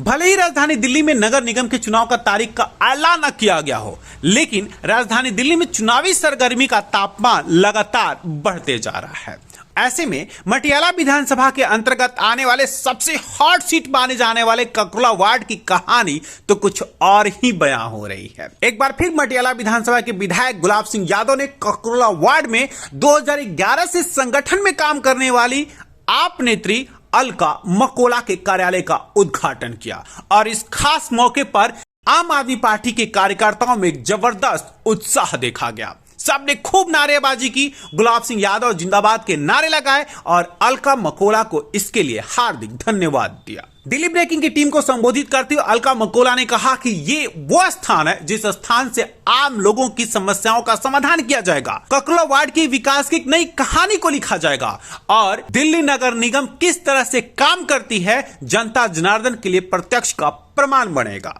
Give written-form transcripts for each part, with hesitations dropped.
भले ही राजधानी दिल्ली में नगर निगम के चुनाव का तारीख का ऐलान न किया गया हो, लेकिन राजधानी दिल्ली में चुनावी सरगर्मी का तापमान लगातार बढ़ते जा रहा है। ऐसे में मटियाला विधानसभा के अंतर्गत आने वाले सबसे हॉट सीट माने जाने वाले ककरोला वार्ड की कहानी तो कुछ और ही बयां हो रही है। एक बार फिर मटियाला विधानसभा के विधायक गुलाब सिंह यादव ने ककरोला वार्ड में 2011 से संगठन में काम करने वाली आप नेत्री अलका मकोला के कार्यालय का उद्घाटन किया और इस खास मौके पर आम आदमी पार्टी के कार्यकर्ताओं में जबरदस्त उत्साह देखा गया। सबने खूब नारेबाजी की, गुलाब सिंह यादव जिंदाबाद के नारे लगाए और अलका मकोला को इसके लिए हार्दिक धन्यवाद दिया। दिल्ली ब्रेकिंग की टीम को संबोधित करते हुए अलका मकोला ने कहा कि ये वो स्थान है जिस स्थान से आम लोगों की समस्याओं का समाधान किया जाएगा। ककरोला वार्ड के विकास की एक नई कहानी को लिखा जाएगा और दिल्ली नगर निगम किस तरह से काम करती है जनता जनार्दन के लिए प्रत्यक्ष का प्रमाण बनेगा।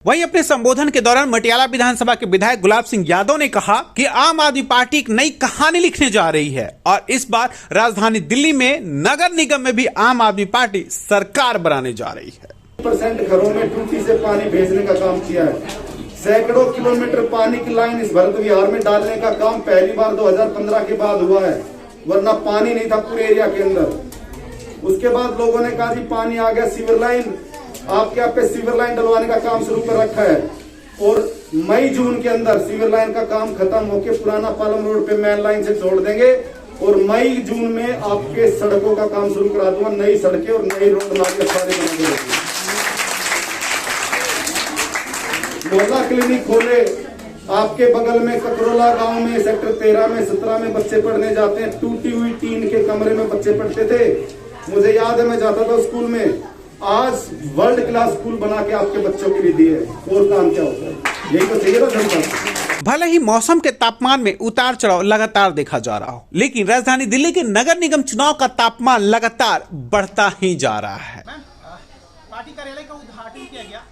वहीं अपने संबोधन के दौरान मटियाला विधानसभा के विधायक गुलाब सिंह यादव ने कहा कि आम आदमी पार्टी एक नई कहानी लिखने जा रही है और इस बार राजधानी दिल्ली में नगर निगम में भी आम आदमी पार्टी सरकार बनाने जा रही है। % घरों में टूटी से पानी भेजने का काम किया है। सैकड़ों किलोमीटर पानी की लाइन इस भारत विहार में डालने का काम पहली बार 2015 के बाद हुआ है, वरना पानी नहीं था पूरे एरिया के अंदर। उसके बाद लोगों ने कहा जी पानी आ गया, सीवर लाइन आपके यहाँ पे सीवर लाइन डलवाने का काम शुरू कर रखा है और मई जून के अंदर सीवर लाइन का काम खत्म होकर पुराना पालम रोड पे मेन लाइन से जोड़ देंगे और मई जून में आपके सड़कों का काम शुरू करा दूंगा। नई सड़कें और नई रोड नाले सारे बना देंगे। मोहल्ला क्लिनिक खोले आपके बगल में ककरोला गांव में सेक्टर 13 में 17 में बच्चे पढ़ने जाते हैं। टूटी हुई टीन के कमरे में बच्चे पढ़ते थे। मुझे याद है मैं जाता था स्कूल में। आज वर्ल्ड क्लास स्कूल बना के आपके बच्चों के लिए दिए, और काम क्या होता है? यही तो चाहिए ना जनता। भले ही मौसम के तापमान में उतार चढ़ाव लगातार देखा जा रहा हो, लेकिन राजधानी दिल्ली के नगर निगम चुनाव का तापमान लगातार बढ़ता ही जा रहा है। पार्टी कार्यालय का उद्घाटन किया गया,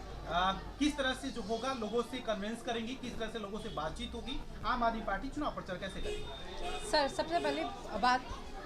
किस तरह से जो होगा लोगों से कन्विंस करेंगी, किस तरह से लोगों से बातचीत होगी, आम आदमी पार्टी चुनाव प्रचार कैसे करेगी? सर, सबसे पहले बात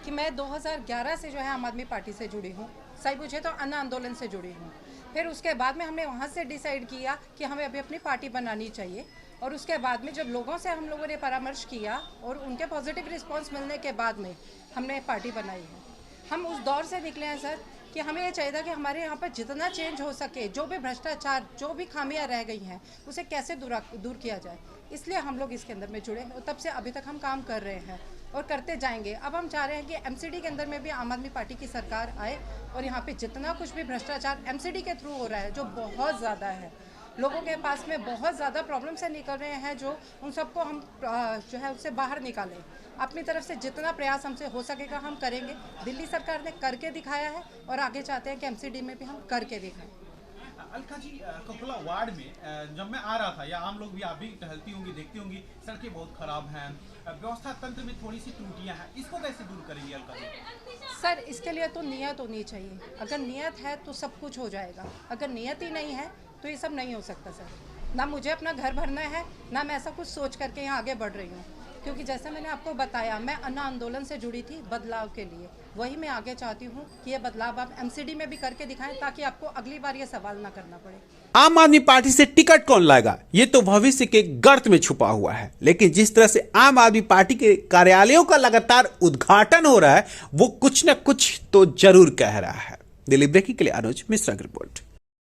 कि मैं 2011 से जो है आम आदमी पार्टी से जुड़ी हूँ। सही पूछे तो अन्न आंदोलन से जुड़ी हूँ। फिर उसके बाद में हमने वहाँ से डिसाइड किया कि हमें अभी अपनी पार्टी बनानी चाहिए और उसके बाद में जब लोगों से हम लोगों ने परामर्श किया और उनके पॉजिटिव रिस्पांस मिलने के बाद में हमने पार्टी बनाई है। हम उस दौर से निकले हैं सर कि हमें ये चाहिए था कि हमारे यहाँ पर जितना चेंज हो सके, जो भी भ्रष्टाचार, जो भी खामियां रह गई हैं, उसे कैसे दूर किया जाए, इसलिए हम लोग इसके अंदर में जुड़े और तब से अभी तक हम काम कर रहे हैं और करते जाएंगे। अब हम चाह रहे हैं कि एमसीडी के अंदर में भी आम आदमी पार्टी की सरकार आए और यहाँ पे जितना कुछ भी भ्रष्टाचार एमसीडी के थ्रू हो रहा है, जो बहुत ज़्यादा है, लोगों के पास में बहुत ज़्यादा प्रॉब्लम से निकल रहे हैं, जो उन सबको हम जो है उससे बाहर निकालें। अपनी तरफ से जितना प्रयास हमसे हो सकेगा हम करेंगे। दिल्ली सरकार ने करके दिखाया है और आगे चाहते हैं कि एमसीडी में भी हम करके दिखाएं। अलका जी, ककरोला वार्ड में जब मैं आ रहा था, या आम लोग भी, आप भी टहलती होंगी, देखती होंगी, सड़कें बहुत खराब हैं, व्यवस्था तंत्र में थोड़ी सी त्रुटियां हैं, इसको कैसे दूर करेंगी अलका जी? सर, इसके लिए तो नियत होनी चाहिए। अगर नियत है तो सब कुछ हो जाएगा, अगर नियत ही नहीं है तो ये सब नहीं हो सकता सर। ना मुझे अपना घर भरना है, ना मैं ऐसा कुछ सोच करके यहाँ आगे बढ़ रही हूँ, क्योंकि जैसे मैंने आपको बताया मैं अन्न आंदोलन से जुड़ी थी बदलाव के लिए। वही मैं आगे चाहती हूँ कि ये बदलाव आप एमसीडी में भी करके दिखाएं ताकि आपको अगली बार ये सवाल ना करना पड़े। आम आदमी पार्टी से टिकट कौन लाएगा, ये तो भविष्य के गर्त में छुपा हुआ है, लेकिन जिस तरह से आम आदमी पार्टी के कार्यालयों का लगातार उद्घाटन हो रहा है, वो कुछ न कुछ तो जरूर कह रहा है। दिल्ली ब्रेकिंग के लिए अनुज मिश्रा की रिपोर्ट।